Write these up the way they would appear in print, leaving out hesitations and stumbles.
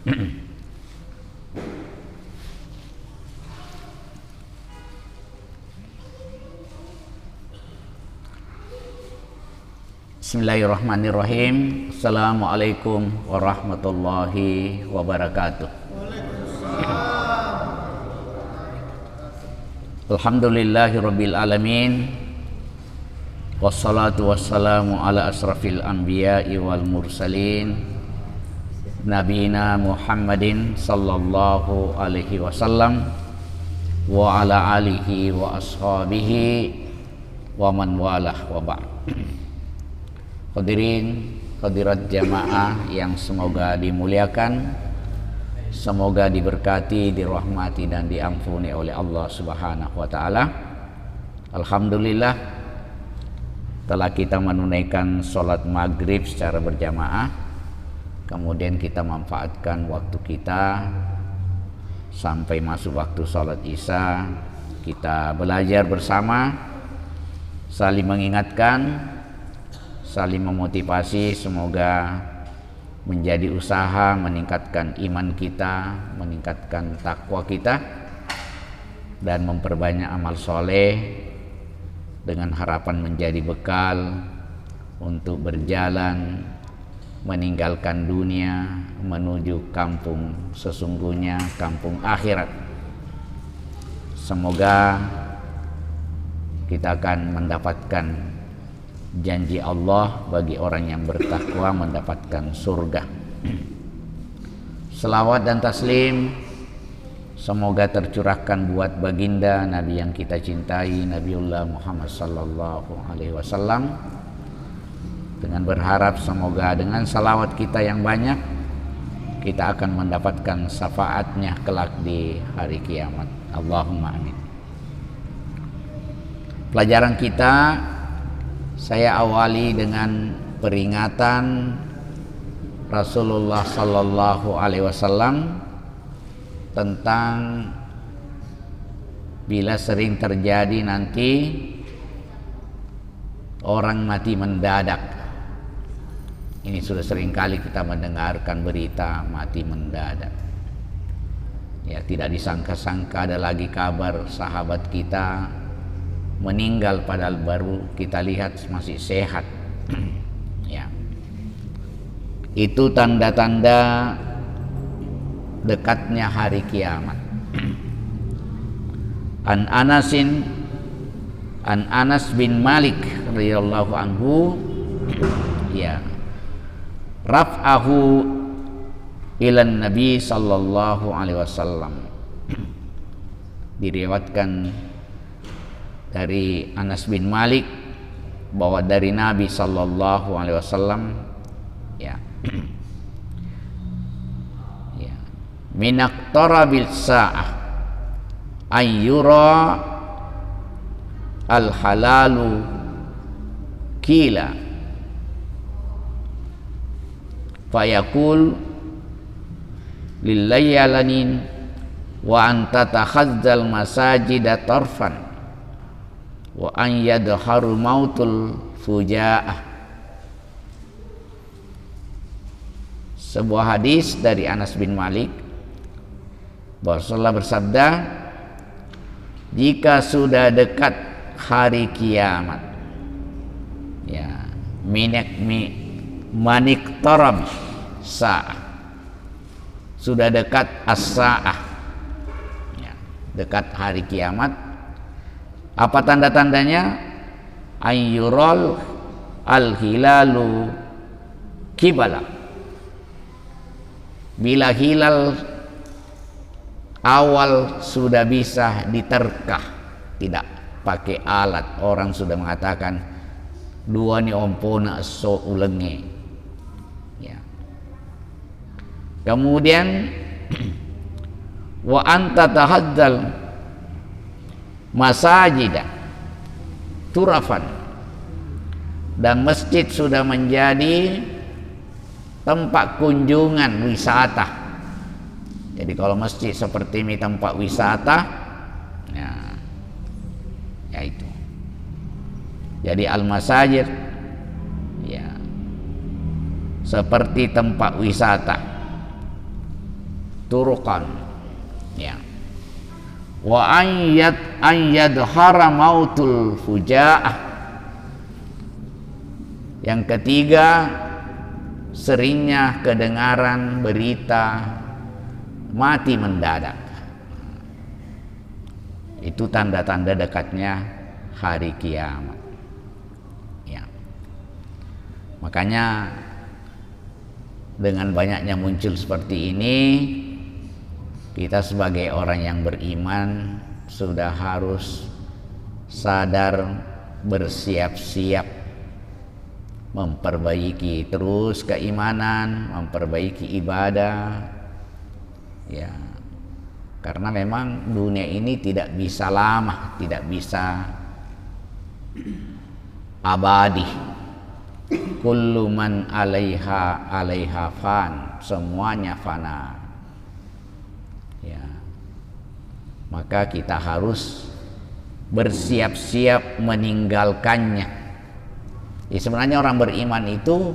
Bismillahirrahmanirrahim. Assalamualaikum warahmatullahi wabarakatuh. Alhamdulillahirabbil alamin. Wassalatu wassalamu ala asrafil anbiya'i wal mursalin nabiyina Muhammadin sallallahu alaihi wasallam wa ala alihi wa ashabihi wa man walah wa ba'd. Hadirin hadirat jamaah yang semoga dimuliakan, semoga diberkati, dirahmati dan diampuni oleh Allah Subhanahu wa taala. Alhamdulillah telah kita menunaikan sholat maghrib secara berjamaah, kemudian kita manfaatkan waktu kita sampai masuk waktu sholat isya. Kita belajar bersama, saling mengingatkan, saling memotivasi, semoga menjadi usaha meningkatkan iman kita, meningkatkan takwa kita, dan memperbanyak amal soleh dengan harapan menjadi bekal untuk berjalan meninggalkan dunia menuju kampung sesungguhnya, kampung akhirat. Semoga kita akan mendapatkan janji Allah bagi orang yang bertakwa mendapatkan surga. Selawat dan taslim semoga tercurahkan buat baginda Nabi yang kita cintai, Nabiullah Muhammad sallallahu alaihi wasallam, dengan berharap semoga dengan salawat kita yang banyak kita akan mendapatkan syafaatnya kelak di hari kiamat. Allahumma amin. Pelajaran kita saya awali dengan peringatan Rasulullah sallallahu alaihi wasallam tentang bila sering terjadi nanti orang mati mendadak. Ini sudah sering kali kita mendengarkan berita mati mendadak. Ya, tidak disangka-sangka ada lagi kabar sahabat kita meninggal padahal baru kita lihat masih sehat. Ya. Itu tanda-tanda dekatnya hari kiamat. An Anas bin Malik radhiyallahu anhu, ya, raf'ahu ilan Nabi sallallahu alaihi wasallam. Diriwayatkan dari Anas bin Malik bahwa dari Nabi sallallahu alaihi wasallam, ya, ya, minaqtarabil sa'ah ayyura al halalu kila fayaqul lillayyalanin wa anta takhazzal masajida tarfan wa an yadharu mautul fujaah. Sebuah hadis dari Anas bin Malik bahwa Rasulullah bersabda, jika sudah dekat hari kiamat, ya, maniktarab sa'ah, sudah dekat as-sa'ah, ya, dekat hari kiamat. Apa tanda-tandanya? Ayyural al-hilalu kibala. Bila hilal awal sudah bisa diterkah, tidak pakai alat, orang sudah mengatakan dua ni ompona so ulenge, ya. Kemudian wa anta tahaddal masajidah turafan, dan masjid sudah menjadi tempat kunjungan wisata. Jadi kalau masjid seperti ini tempat wisata, ya itu. Jadi al-masajid, ya, seperti tempat wisata. turuqan, ya. Wa ayyadhara mautul fujaah. Yang ketiga, seringnya kedengaran berita mati mendadak. Itu tanda-tanda dekatnya hari kiamat, ya. Makanya dengan banyaknya muncul seperti ini, kita sebagai orang yang beriman sudah harus sadar, bersiap-siap memperbaiki terus keimanan, memperbaiki ibadah, ya. Karena memang dunia ini tidak bisa lama, tidak bisa abadi. Kullu man 'alaiha fan, semuanya fana. Ya. Maka kita harus bersiap-siap meninggalkannya. Ya, sebenarnya orang beriman itu,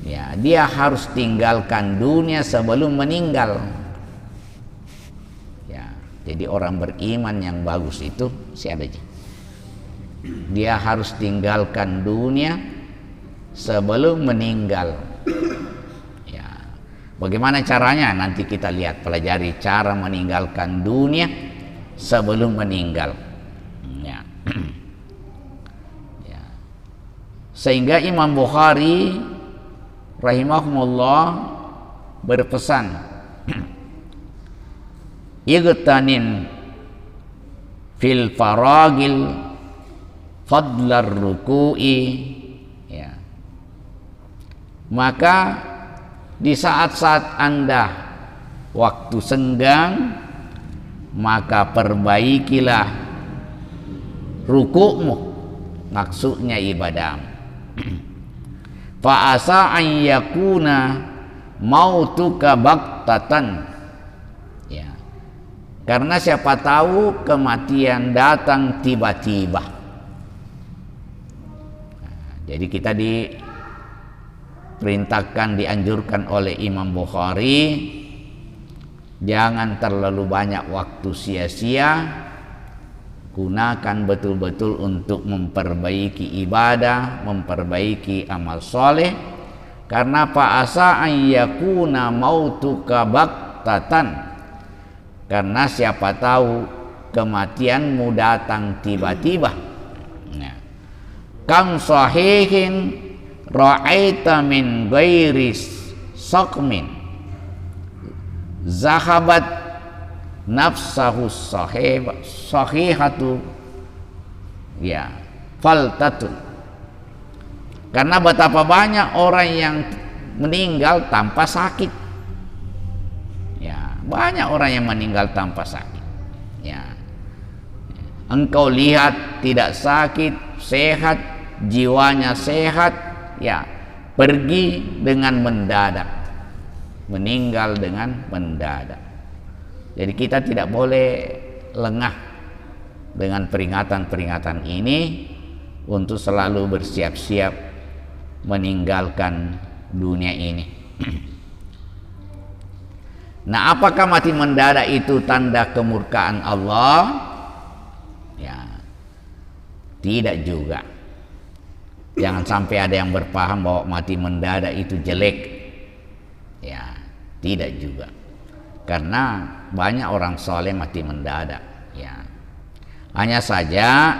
ya, dia harus tinggalkan dunia sebelum meninggal. Ya, jadi orang beriman yang bagus itu siapa aja? Dia harus tinggalkan dunia sebelum meninggal. Ya, bagaimana caranya? Nanti kita lihat, pelajari cara meninggalkan dunia sebelum meninggal. Ya. Ya. Sehingga Imam Bukhari rahimahumullah berpesan, igtanim fil faragil fadlar ruku'i. Maka di saat-saat Anda waktu senggang, maka perbaikilah rukukmu, maksudnya ibadah. Fa asa an yakuna mautuka baktatan. Ya. Karena siapa tahu kematian datang tiba-tiba. Nah, jadi kita perintahkan, dianjurkan oleh Imam Bukhari, jangan terlalu banyak waktu sia-sia, gunakan betul-betul untuk memperbaiki ibadah, memperbaiki amal soleh. Karena fa'asa an yakuna mautuka baktatan, karena siapa tahu kematianmu datang tiba-tiba. Nah, kam sahihin ra'aita min ghairi saqmin zahabat nafsahu sahihatu, ya, faltatun. Karena betapa banyak orang yang meninggal tanpa sakit. Ya, banyak orang yang meninggal tanpa sakit. Ya. Engkau lihat tidak sakit, sehat, jiwanya sehat, ya, pergi dengan mendadak, meninggal dengan mendadak. Jadi kita tidak boleh lengah dengan peringatan-peringatan ini untuk selalu bersiap-siap meninggalkan dunia ini. Nah, apakah mati mendadak itu tanda kemurkaan Allah? Ya, tidak juga. Jangan sampai ada yang berpaham bahwa mati mendadak itu jelek. Ya, tidak juga. Karena banyak orang soleh mati mendadak. Ya, hanya saja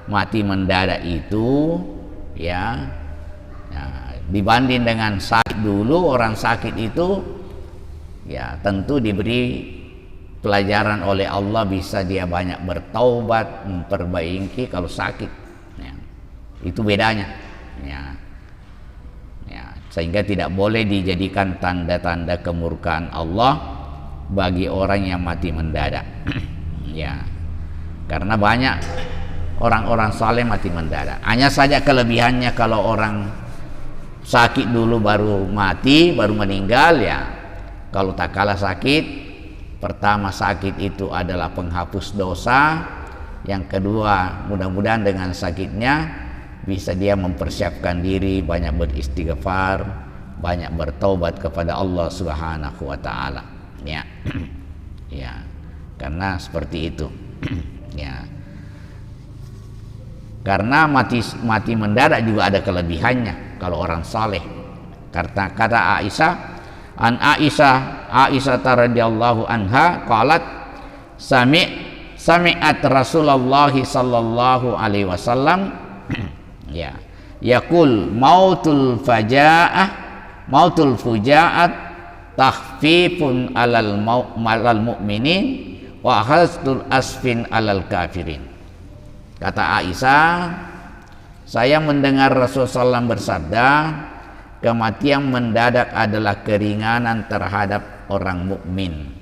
mati mendadak itu, ya, dibanding dengan sakit dulu, orang sakit itu, ya, tentu diberi pelajaran oleh Allah, bisa dia banyak bertaubat, memperbaiki kalau sakit. Ya, itu bedanya. Ya. Ya, sehingga tidak boleh dijadikan tanda-tanda kemurkaan Allah bagi orang yang mati mendadak. Ya, karena banyak orang-orang saleh mati mendadak. Hanya saja kelebihannya kalau orang sakit dulu baru mati, baru meninggal, ya. Kalau tak kalah sakit, pertama sakit itu adalah penghapus dosa. Yang kedua, mudah-mudahan dengan sakitnya bisa dia mempersiapkan diri, banyak beristighfar, banyak bertaubat kepada Allah Subhanahu wa taala. ya. Ya, karena seperti itu. Ya. Karena mati mendadak juga ada kelebihannya kalau orang saleh. Kata Aisyah, an Aisyah radhiyallahu anha qalat sami'at Rasulullah sallallahu alaihi wasallam ya yaqul mautul fujaat takhfifun alal mu'minin wa hasdul asfin alal kafirin. Kata Aisyah, saya mendengar Rasulullah SAW bersabda, kematian mendadak adalah keringanan terhadap orang mukmin.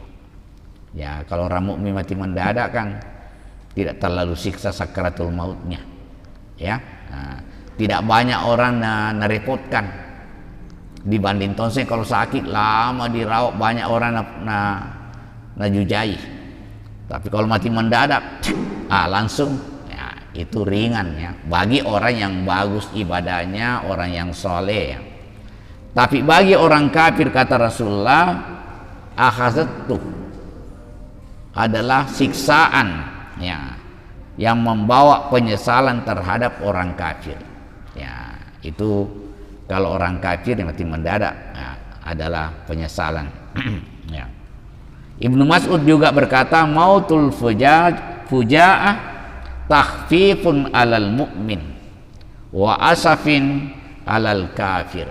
Ya, kalau orang mukmin mati mendadak kan tidak terlalu siksa sakaratul mautnya. Ya, tidak banyak orang nerepotkan dibanding tonsen kalau sakit lama dirawat banyak orang najujai. Tapi kalau mati mendadak, langsung itu ringan ya bagi orang yang bagus ibadahnya, orang yang soleh ya. Tapi bagi orang kafir kata Rasulullah, akhazatu adalah siksaan ya yang membawa penyesalan terhadap orang kafir ya. Itu kalau orang kafir yang mati mendadak ya, adalah penyesalan. Ya. Ibnu Mas'ud juga berkata, mautul fujaa'ah takhfifun alal mu'min wa asafin alal kafir.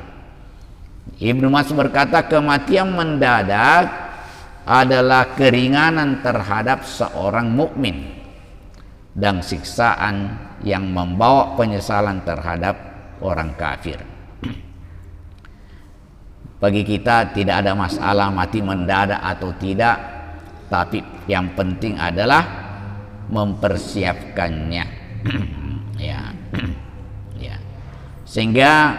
Ibnu Mas'ud berkata, kematian mendadak adalah keringanan terhadap seorang mukmin dan siksaan yang membawa penyesalan terhadap orang kafir. Bagi kita tidak ada masalah mati mendadak atau tidak, tapi yang penting adalah mempersiapkannya. Ya. Ya. Sehingga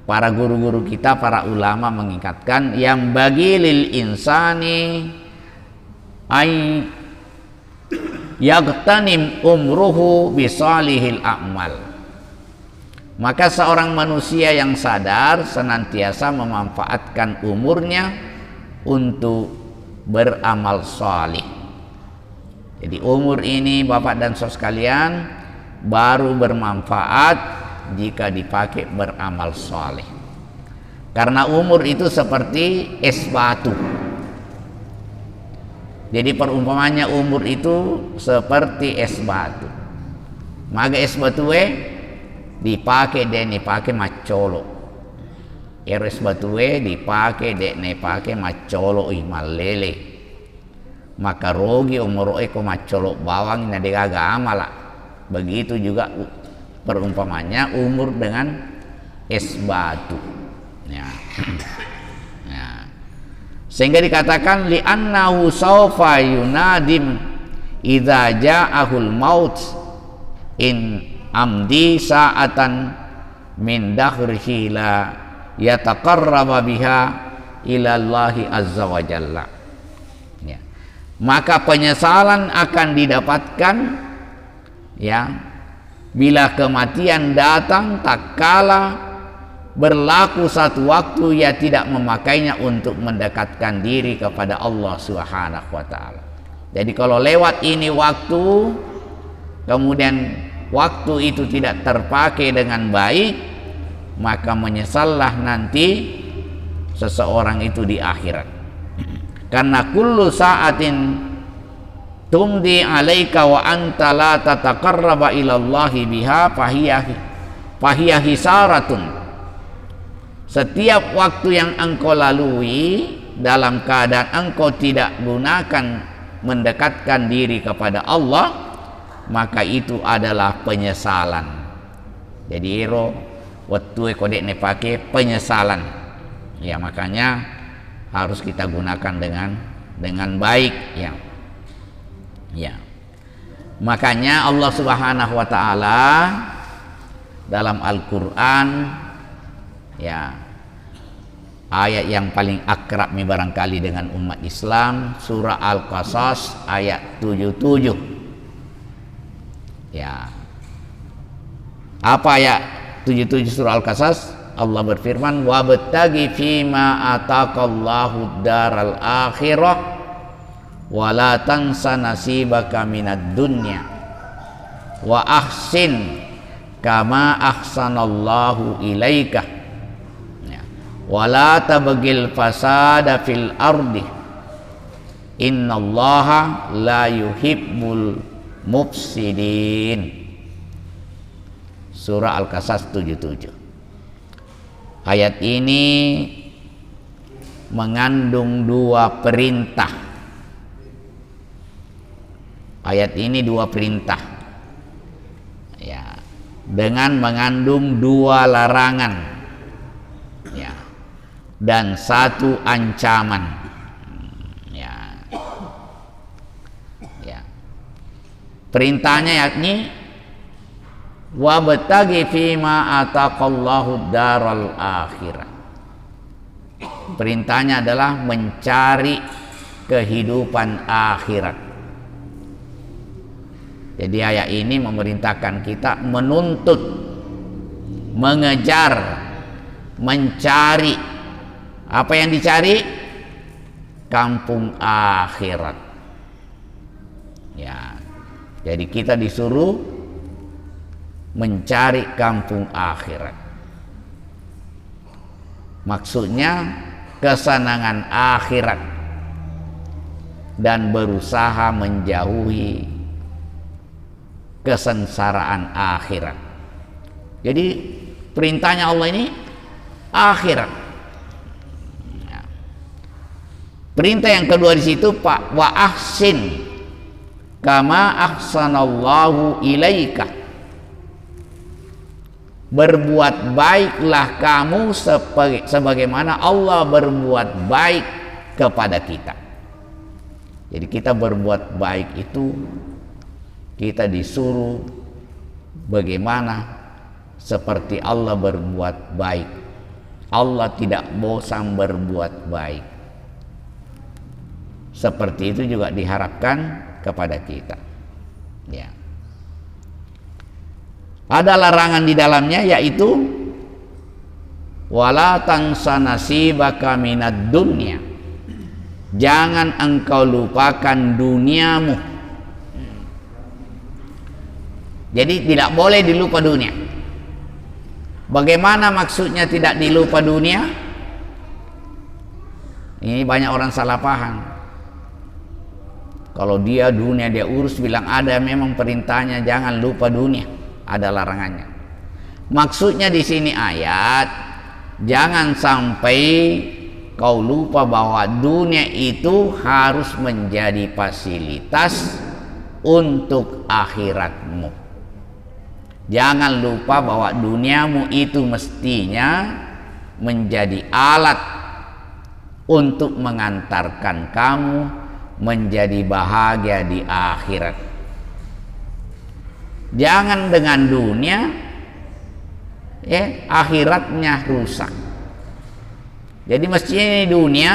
para guru-guru kita, para ulama mengingatkan yang bagi lil insani ay yagtanim umruhu bisalihil a'mal. Maka seorang manusia yang sadar senantiasa memanfaatkan umurnya untuk beramal salih. Jadi umur ini Bapak dan Saudara sekalian baru bermanfaat jika dipakai beramal saleh. Karena umur itu seperti es batu. Jadi perumpamannya umur itu seperti es batu. Maka es batu dipakai macolo. Es batu dipakai macolo malele. Maka rogi umur eko macolok bawang ina degaga amala. Begitu juga perumpamannya umur dengan es batu ya. Ya. Sehingga dikatakan li annahu sawfa yunadim idza ja'ahul maut in amdi sa'atan min dahrihi la yataqarraba biha ila Allahi azza wa jalla. Maka penyesalan akan didapatkan ya bila kematian datang tak kala berlaku satu waktu ia tidak memakainya untuk mendekatkan diri kepada Allah Subhanahu wa taala. Jadi kalau lewat ini waktu, kemudian waktu itu tidak terpakai dengan baik, maka menyesallah nanti seseorang itu di akhirat. Karena kullu sa'atin tumdi alaika wa anta la tataqarraba ila Allahi biha fahiyah hisaratun. Setiap waktu yang engkau lalui dalam keadaan engkau tidak gunakan mendekatkan diri kepada Allah, maka itu adalah penyesalan. Jadi waktu kodek ne pakai penyesalan ya, makanya harus kita gunakan dengan baik ya. Ya. Makanya Allah Subhanahu wa taala dalam Al-Qur'an ya, ayat yang paling akrab nih barangkali dengan umat Islam, surah Al-Qasas ayat 77. Ya. Apa ayat 77 surah Al-Qasas? Allah berfirman, wabtaghi fima ataqallahu daral akhirah wa la tansa nasibaka minad dunya wa ahsin kama ahsanallahu ilaika wa la tabghil fasada fil ardi innallaha la yuhibbul mufsidin. Surah Al-Qasas 77. Ayat ini mengandung dua perintah. Ayat ini dua perintah, ya, dengan mengandung dua larangan, ya, dan satu ancaman, ya. Perintahnya yakni wabtaghi fima ataqallahu daral akhirah. Perintahnya adalah mencari kehidupan akhirat. Jadi ayat ini memerintahkan kita menuntut, mengejar, mencari. Apa yang dicari? Kampung akhirat. Ya. Jadi kita disuruh mencari kampung akhirat. Maksudnya kesenangan akhirat dan berusaha menjauhi kesengsaraan akhirat. Jadi perintahnya Allah ini akhirat. Perintah yang kedua di situ, Pak, wa ahsin kama ahsanallahu ilaika. Berbuat baiklah kamu sebagaimana Allah berbuat baik kepada kita. Jadi kita berbuat baik itu kita disuruh bagaimana seperti Allah berbuat baik. Allah tidak bosan berbuat baik. Seperti itu juga diharapkan kepada kita, ya. Ada larangan di dalamnya, yaitu wala tansa nasibaka minad dunya. Jangan engkau lupakan duniamu. Jadi tidak boleh dilupa dunia. Bagaimana maksudnya tidak dilupa dunia? Ini banyak orang salah paham. Kalau dia dunia dia urus, bilang ada memang perintahnya jangan lupa dunia, ada larangannya. Maksudnya di sini ayat, jangan sampai kau lupa bahwa dunia itu harus menjadi fasilitas untuk akhiratmu. Jangan lupa bahwa duniamu itu mestinya menjadi alat untuk mengantarkan kamu menjadi bahagia di akhirat. Jangan dengan dunia akhiratnya rusak. Jadi mestinya di dunia,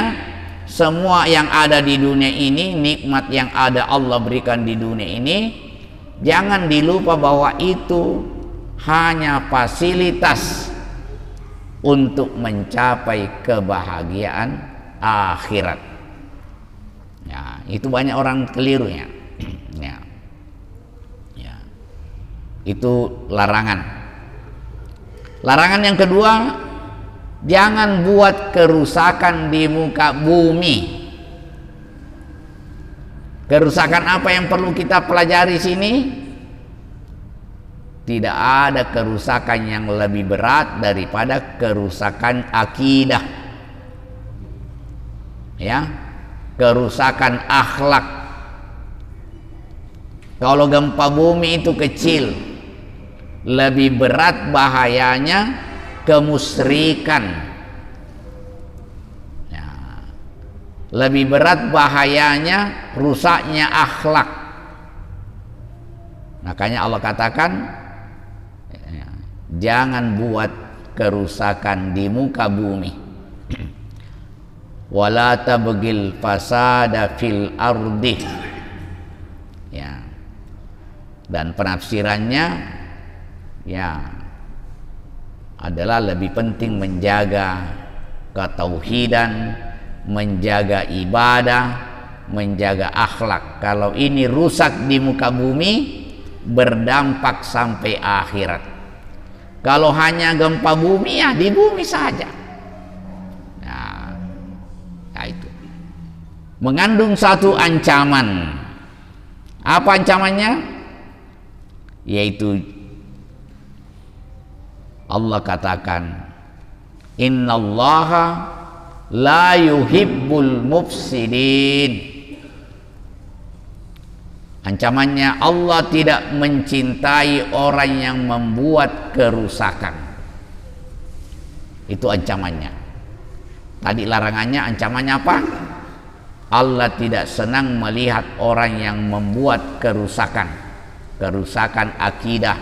semua yang ada di dunia ini, nikmat yang ada Allah berikan di dunia ini, jangan dilupa bahwa itu hanya fasilitas untuk mencapai kebahagiaan akhirat. Ya, itu banyak orang keliru ya. Itu larangan. Larangan yang kedua, jangan buat kerusakan di muka bumi. Kerusakan apa yang perlu kita pelajari sini? Tidak ada kerusakan yang lebih berat daripada kerusakan akidah. Ya, kerusakan akhlak. Kalau gempa bumi itu kecil, lebih berat bahayanya kemusyrikan. Ya, lebih berat bahayanya rusaknya akhlak. Makanya Allah katakan, jangan buat kerusakan di muka bumi. Wala tabghil fasada fil ardi. Ya. Dan penafsirannya, ya, adalah lebih penting menjaga ketauhidan, menjaga ibadah, menjaga akhlak. Kalau ini rusak di muka bumi, berdampak sampai akhirat. Kalau hanya gempa bumi, ya di bumi saja. Nah itu mengandung satu ancaman. Apa ancamannya? Yaitu Allah katakan, innallaha la yuhibbul mufsidin. Ancamannya, Allah tidak mencintai orang yang membuat kerusakan. Itu ancamannya. Tadi larangannya, ancamannya apa? Allah tidak senang melihat orang yang membuat kerusakan. Kerusakan akidah,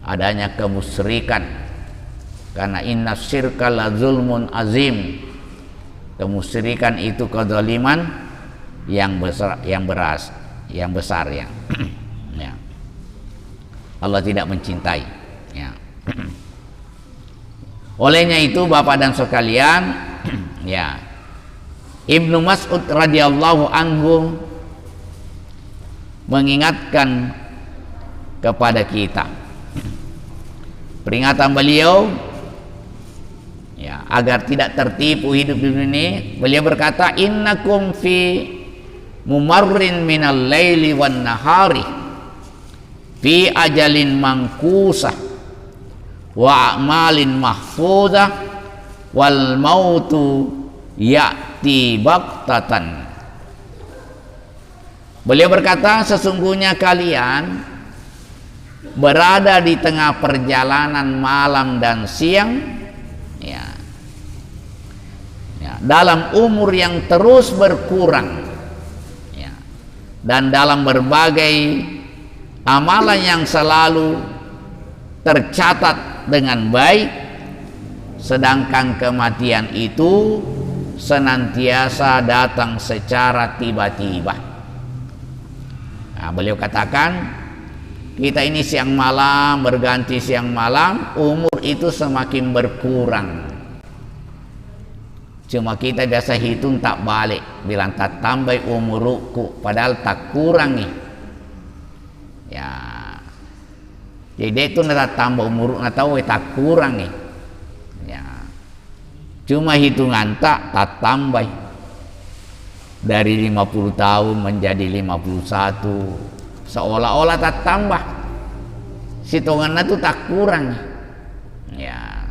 adanya kemusyrikan. Karena inna syirka la zulmun azim. Kemusyrikan itu kezaliman yang besar, yang besar ya. Ya. Allah tidak mencintai ya. Olehnya itu Bapak dan sekalian, ya, Ibnu Mas'ud radhiyallahu anhu mengingatkan kepada kita, peringatan beliau ya, agar tidak tertipu hidup di dunia ini. Beliau berkata, innakum fi mumarrin minal laili wan nahari fi ajalin mangkusah wa a'malin mahfuzah wal mautu ya'ti baktatan. Beliau berkata, sesungguhnya kalian berada di tengah perjalanan malam dan siang ya, dalam umur yang terus berkurang dan dalam berbagai amalan yang selalu tercatat dengan baik, sedangkan kematian itu senantiasa datang secara tiba-tiba. Nah, beliau katakan, kita ini siang malam berganti siang malam, umur itu semakin berkurang. Cuma kita biasa hitung tak balik, bilang tak tambah umurku, padahal tak kurangi. Ya, jadi itu tak tambah umur, tahu tak kurangi. Ya, cuma hitungan tak tambah dari 50 tahun menjadi 51, seolah-olah tak tambah. Hitungannya itu tak kurang. Ya.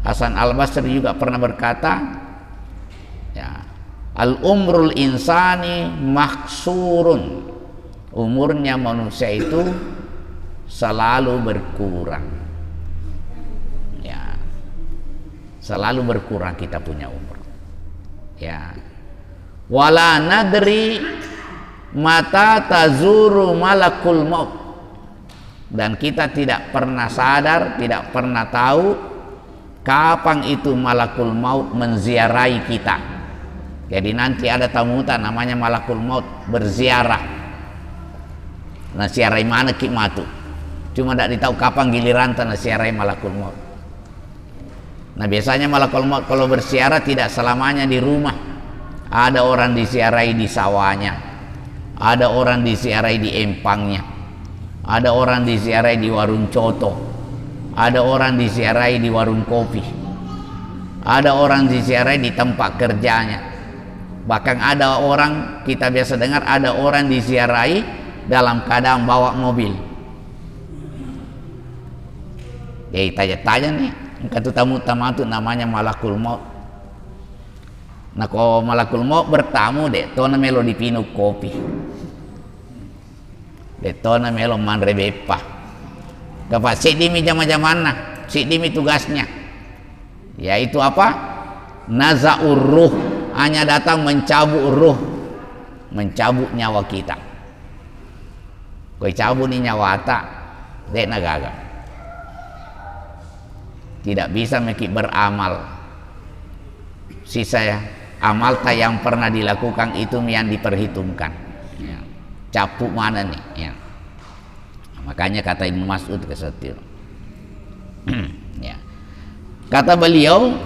Hasan Al-Basri juga pernah berkata, ya, al-umrul insani maksurun. Umurnya manusia itu selalu berkurang. Ya. Selalu berkurang kita punya umur. Ya. Wala nadri mata tazuru malakul maut. Dan kita tidak pernah sadar, tidak pernah tahu kapan itu malakul maut menziarahi kita. Jadi nanti ada tamutan namanya malakul maut berziarah. Nah, ziarahi mana kimatu? Cuma tidak ditahu kapan giliran tanah ziarahi malakul maut. Nah, biasanya malakul maut kalau berziarah tidak selamanya di rumah. Ada orang diziarahi di sawahnya, ada orang diziarahi di empangnya, ada orang diziarahi di warung coto, ada orang diziarahi di warung kopi, ada orang diziarahi di tempat kerjanya. Bahkan ada orang, kita biasa dengar, ada orang diziarahi dalam keadaan bawa mobil. Jadi tanya-tanya nih, kata tamu-tamu itu namanya malakul maut. Nah, kalau malakul maut bertamu deh, tona melo dipinu kopi, deh tona melo manre bepa. Kapan sidimi jama-jamana, sidimi tugasnya, yaitu apa? Nazaur ruh, hanya datang mencabut ruh, mencabut nyawa kita. Kau cabut nih nyawa tak, dek nagaga. Tidak bisa meki beramal. Sisa amal tak yang pernah dilakukan itu yang diperhitungkan. Ya. Capuk mana nih? Ya. Makanya kata Ibnu Mas'ud kesetir, Ya. Kata beliau,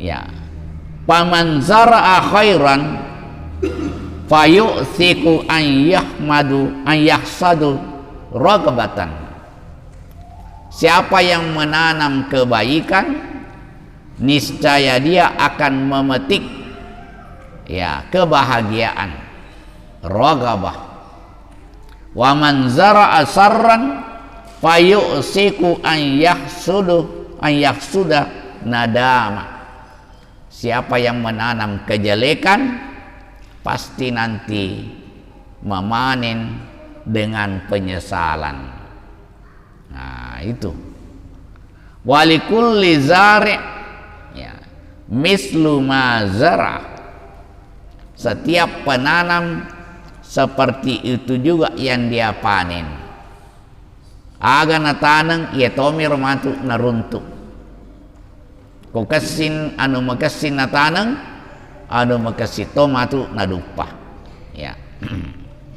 ya, paman zara'a khairan fayu'siku an yahsadu ragabatan. Siapa yang menanam kebaikan, niscaya dia akan memetik, ya, kebahagiaan, ragabah. Wa man zara'a sarran fayu'siku an yahsuda nadama. Siapa yang menanam kejelekan, pasti nanti memanen dengan penyesalan. Nah, itu. Walikulli zari', ya, mislu ma zara'. Setiap penanam seperti itu juga yang dia panen. Aga natanang ia tomir matu naruntuk. Ko kasin anu makasin natanang, anu makasi tomatu nadupah. Ya.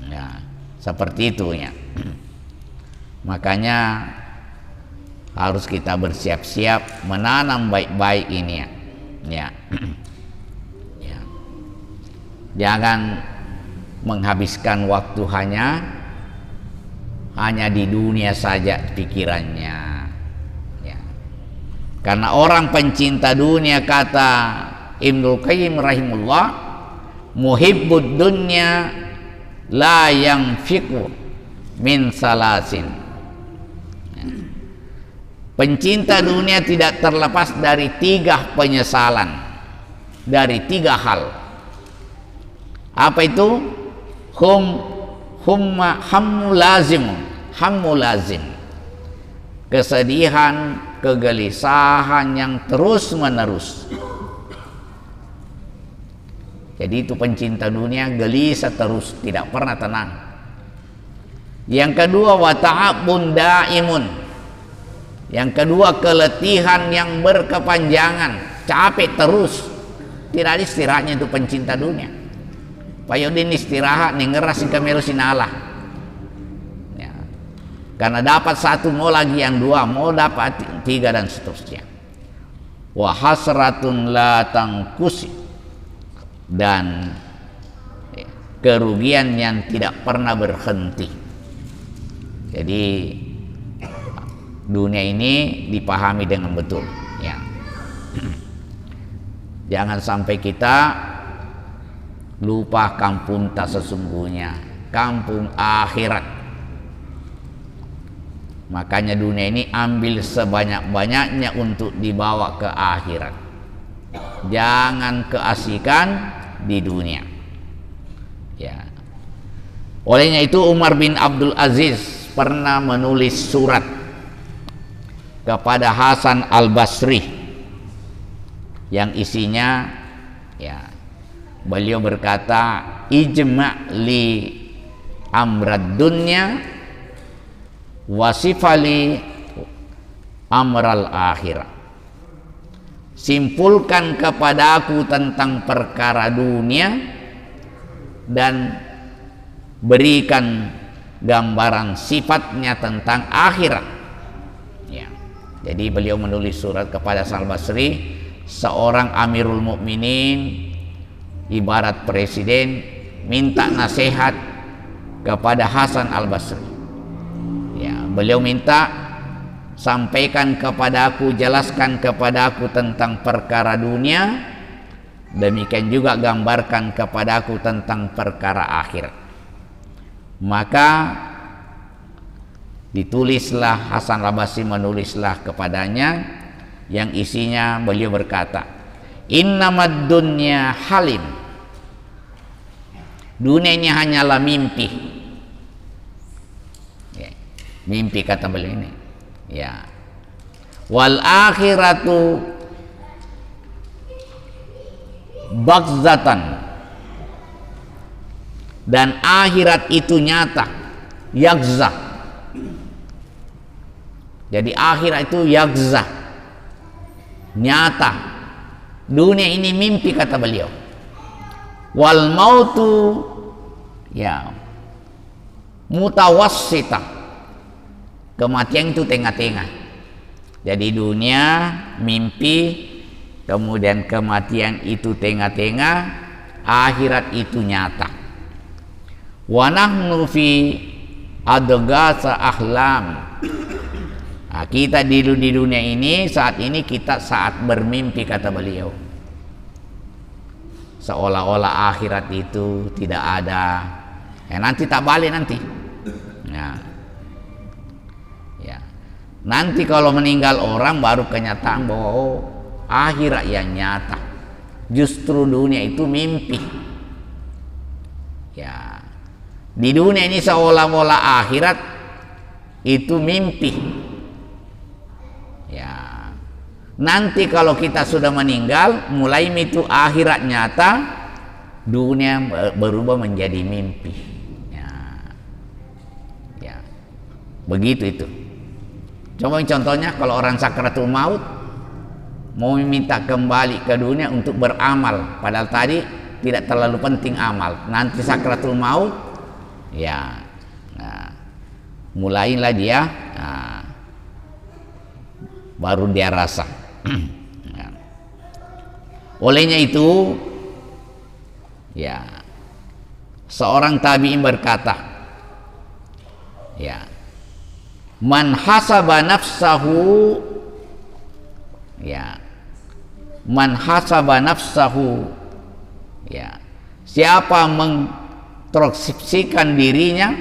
Ya, seperti itu ya. Makanya harus kita bersiap-siap menanam baik-baik ini ya. Ya. Ya. Jangan menghabiskan waktu hanya di dunia saja pikirannya. Karena orang pencinta dunia, kata Ibnul Qayyim rahimullah, muhibbud dunya la yanfiqu min salasin. Pencinta dunia tidak terlepas dari 3 penyesalan, dari 3 hal. Apa itu? Hammu lazim. Kesedihan, kegelisahan yang terus menerus. Jadi itu pencinta dunia gelisah terus, tidak pernah tenang. Yang kedua, wa ta'abun daimun. Yang kedua, keletihan yang berkepanjangan, capek terus, tidak ada istirahatnya. Itu pencinta dunia. Payudin istirahat nih, ngerasin kemerusin Allah. Karena dapat 1 mau lagi yang 2, mau dapat 3 dan seterusnya. Wa hasratun la tangkusi, dan kerugian yang tidak pernah berhenti. Jadi dunia ini dipahami dengan betul ya. Jangan sampai kita lupa kampung tak sesungguhnya, kampung akhirat. Makanya dunia ini ambil sebanyak-banyaknya untuk dibawa ke akhirat. Jangan keasikan di dunia. Ya. Olehnya itu Umar bin Abdul Aziz pernah menulis surat kepada Hasan al-Basri yang isinya, ya, beliau berkata, ijma' li amrad dunya wasifali amral akhirah. Simpulkan kepada aku tentang perkara dunia dan berikan gambaran sifatnya tentang akhirat. Ya. Jadi beliau menulis surat kepada Hasan al-Basri, seorang Amirul Mukminin, ibarat presiden, minta nasihat kepada Hasan al-Basri. Ya, beliau minta, sampaikan kepada aku, jelaskan kepada aku tentang perkara dunia, demikian juga gambarkan kepada aku tentang perkara akhirat. Maka ditulislah, Hasan al-Basri menulislah kepadanya, yang isinya beliau berkata, innamad dunya halim. Dunia ini hanyalah mimpi. Mimpi, kata beliau ini. Ya. Wal akhiratu bagzatan. Dan akhirat itu nyata, yakza. Jadi akhirat itu yakza, nyata. Dunia ini mimpi, kata beliau. Wal mautu, ya, mutawassita. Kematian itu tengah-tengah. Jadi dunia mimpi, kemudian kematian itu tengah-tengah, akhirat itu nyata. Wa nahnu fi adghasa ahlam. Nah, kita di dunia ini saat ini kita saat bermimpi, kata beliau, seolah-olah akhirat itu tidak ada. Nanti tak balik nanti. Nah, ya. Nanti kalau meninggal orang baru kenyataan bahwa akhirat yang nyata. Justru dunia itu mimpi. Ya. Di dunia ini seolah-olah akhirat itu mimpi. Ya. Nanti kalau kita sudah meninggal, mulai itu akhirat nyata, dunia berubah menjadi mimpi. Ya. Ya. Begitu itu. Coba contohnya kalau orang sakratul maut mau minta kembali ke dunia untuk beramal, padahal tadi tidak terlalu penting amal. Nanti sakratul maut, ya, nah, mulailah dia, nah, baru dia rasa. Nah. Olehnya itu, ya, seorang tabi'in berkata, ya, man hasaba nafsahu, ya, man hasaba nafsahu, ya, siapa mengintrospeksikan dirinya,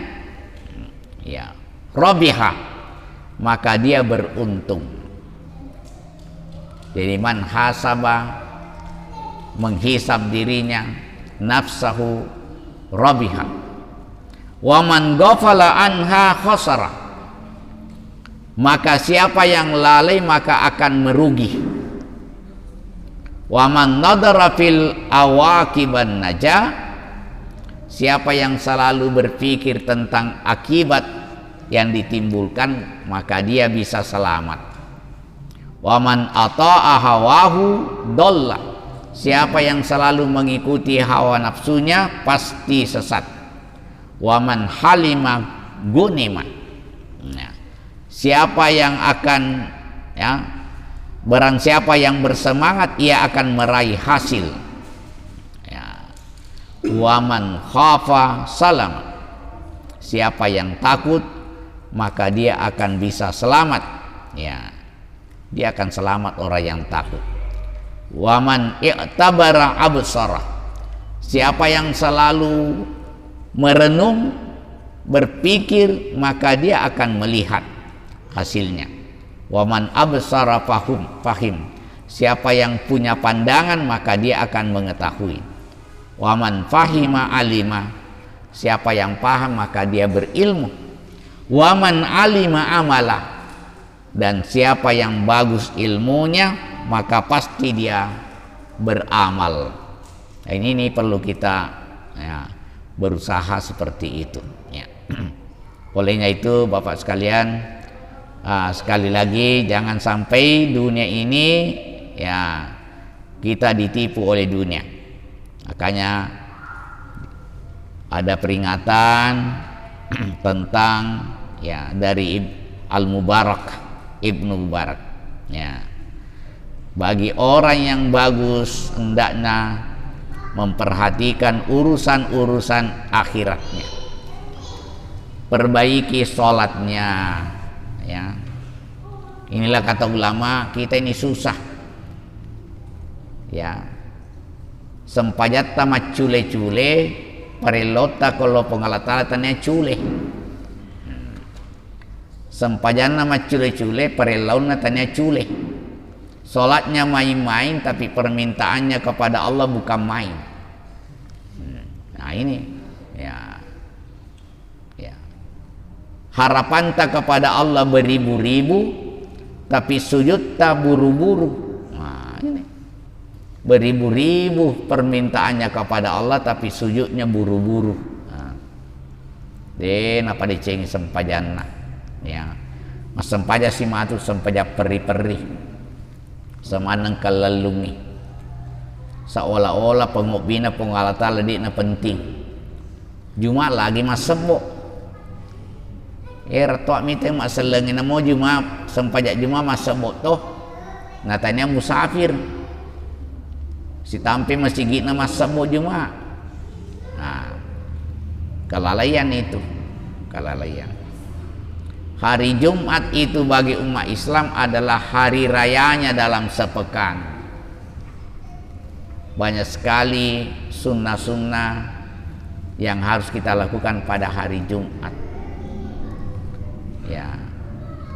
ya, rabiha, maka dia beruntung. Jadi man hasaba, menghisab dirinya, nafsahu rabiha, wa man ghafala anha khasara, maka siapa yang lalai maka akan merugi. Wa man nadara fil awaqiban najah, siapa yang selalu berpikir tentang akibat yang ditimbulkan maka dia bisa selamat. Wa man ata'a hawahu dhalla, siapa yang selalu mengikuti hawa nafsunya pasti sesat. Wa man halima gunima, nah, siapa yang akan, ya, barang siapa yang bersemangat ia akan meraih hasil. Ya. Waman khafa salam, siapa yang takut maka dia akan bisa selamat. Ya, dia akan selamat orang yang takut. Waman i'tabara absara, siapa yang selalu merenung, berpikir, maka dia akan melihat hasilnya. Waman absara fahim, siapa yang punya pandangan maka dia akan mengetahui. Waman fahima alima, siapa yang paham maka dia berilmu. Waman alima amala, dan siapa yang bagus ilmunya maka pasti dia beramal. Nah, ini perlu kita, ya, berusaha seperti itu, ya. Olehnya itu Bapak sekalian, sekali lagi jangan sampai dunia ini, ya, kita ditipu oleh dunia. Makanya ada peringatan tentang, ya, dari Al-Mubarak, Ibnu Mubarak, ya, bagi orang yang bagus hendaknya memperhatikan urusan-urusan akhiratnya, perbaiki sholatnya, ya. Inilah kata ulama, kita ini susah, ya, sempajatta macule-cule parelota kalau pengalatalatannya cule, sempajanna macule-cule parelauna tanya cule. Sholatnya main-main tapi permintaannya kepada Allah bukan main. Nah ini, ya, ya, harapan tak kepada Allah beribu-ribu tapi sujud tak buru-buru. Nah ini, beribu-ribu permintaannya kepada Allah tapi sujudnya buru-buru. Nah, den apa dicengi sempajanna, ya, mas sempaja si matu sempaja peri-peri semanang kalalungi, seolah-olah pengobina pengalatala di na penting. Cuma lagi mas sebo, Retok miteng mak selengin namo Jumat sempajak Jumat masa botoh natanya musafir si tampi masih gina masa bo Jumat. Nah, kelalaian itu, kelalaian. Hari Jumat itu bagi umat Islam adalah hari rayanya dalam sepekan. Banyak sekali sunnah-sunnah yang harus kita lakukan pada hari Jumat. Ya.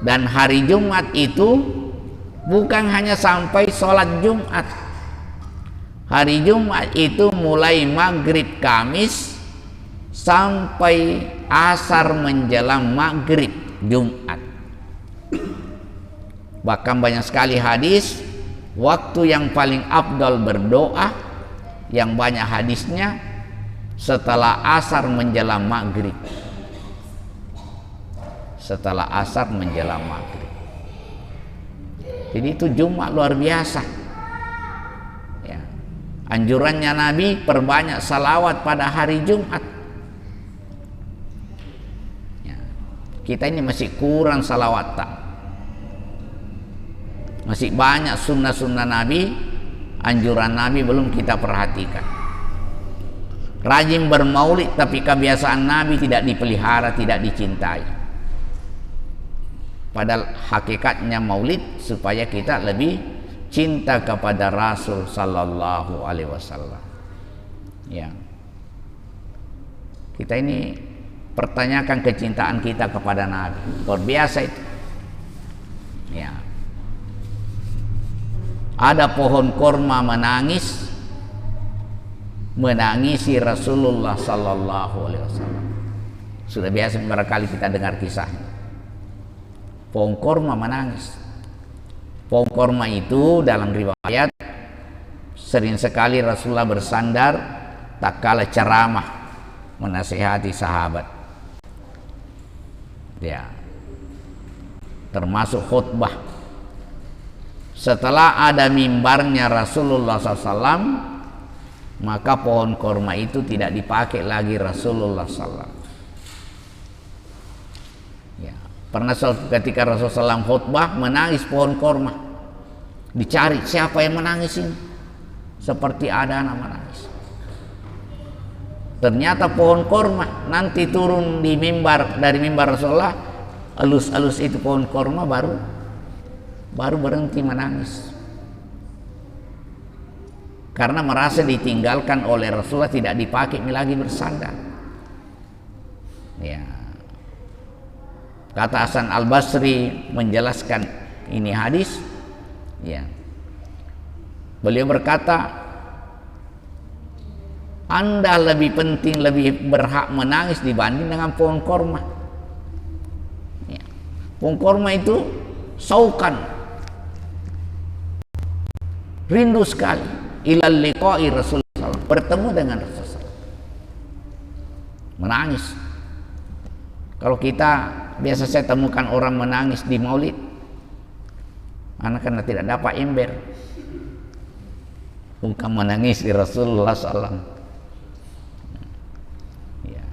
Dan hari Jumat itu bukan hanya sampai sholat Jumat. Hari Jumat itu mulai maghrib Kamis sampai asar menjelang maghrib Jumat. Bahkan banyak sekali hadis waktu yang paling afdal berdoa yang banyak hadisnya setelah asar menjelang maghrib. Setelah asar menjelang maghrib. Jadi itu Jumat luar biasa. Ya. Anjurannya Nabi perbanyak salawat pada hari Jumat. Ya. Kita ini masih kurang salawat tak. Masih banyak sunnah-sunnah Nabi, anjuran Nabi belum kita perhatikan. Rajin bermaulid tapi kebiasaan Nabi tidak dipelihara, tidak dicintai. Padahal hakikatnya maulid supaya kita lebih cinta kepada Rasul sallallahu alaihi wasallam. Ya. Kita ini pertanyakan kecintaan kita kepada Nabi. Luar biasa itu. Ya. Ada pohon korma menangisi Rasulullah sallallahu alaihi wasallam. Sudah biasa berkali kita dengar kisahnya. Pohon korma menangis. Pohon korma itu dalam riwayat sering sekali Rasulullah bersandar tak kala ceramah menasihati sahabat. Ya. Termasuk khutbah. Setelah ada mimbarnya Rasulullah SAW, maka pohon korma itu tidak dipakai lagi Rasulullah SAW. Pernah ketika Rasulullah SAW khutbah menangis pohon korma, dicari siapa yang menangis ini, seperti ada anak menangis. Ternyata pohon korma nanti turun di mimbar, dari mimbar Rasulullah, alus-alus itu pohon korma baru berhenti menangis, karena merasa ditinggalkan oleh Rasulullah, tidak dipakai lagi bersandar. Ya. Kata Hasan Al-Basri menjelaskan ini hadis, ya. Beliau berkata, Anda lebih penting, lebih berhak menangis dibanding dengan pohon korma. Ya. Pohon korma itu saukan, rindu sekali ilal liqa'i Rasulullah, bertemu dengan Rasulullah, menangis. Kalau kita biasa saya temukan orang menangis di maulid, karena tidak dapat ember, bukan menangis di Rasulullah SAW. Ya.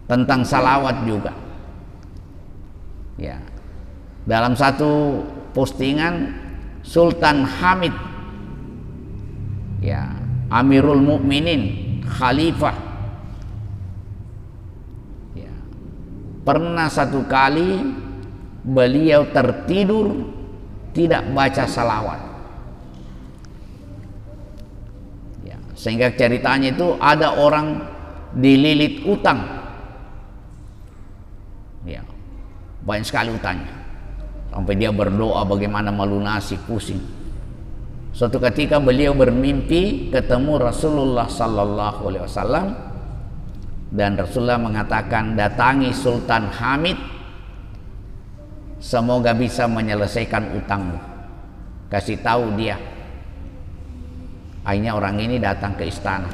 Tentang salawat juga. Ya. Dalam satu postingan Sultan Hamid, ya, Amirul Mukminin, Khalifah, pernah satu kali beliau tertidur tidak baca salawat. Ya, sehingga ceritanya itu ada orang dililit utang. Ya, banyak sekali utangnya. Sampai dia berdoa bagaimana melunasi, pusing. Suatu ketika beliau bermimpi ketemu Rasulullah sallallahu alaihi wasallam. Dan Rasulullah mengatakan, datangi Sultan Hamid, semoga bisa menyelesaikan utangmu. Kasih tahu dia. Akhirnya orang ini datang ke istana,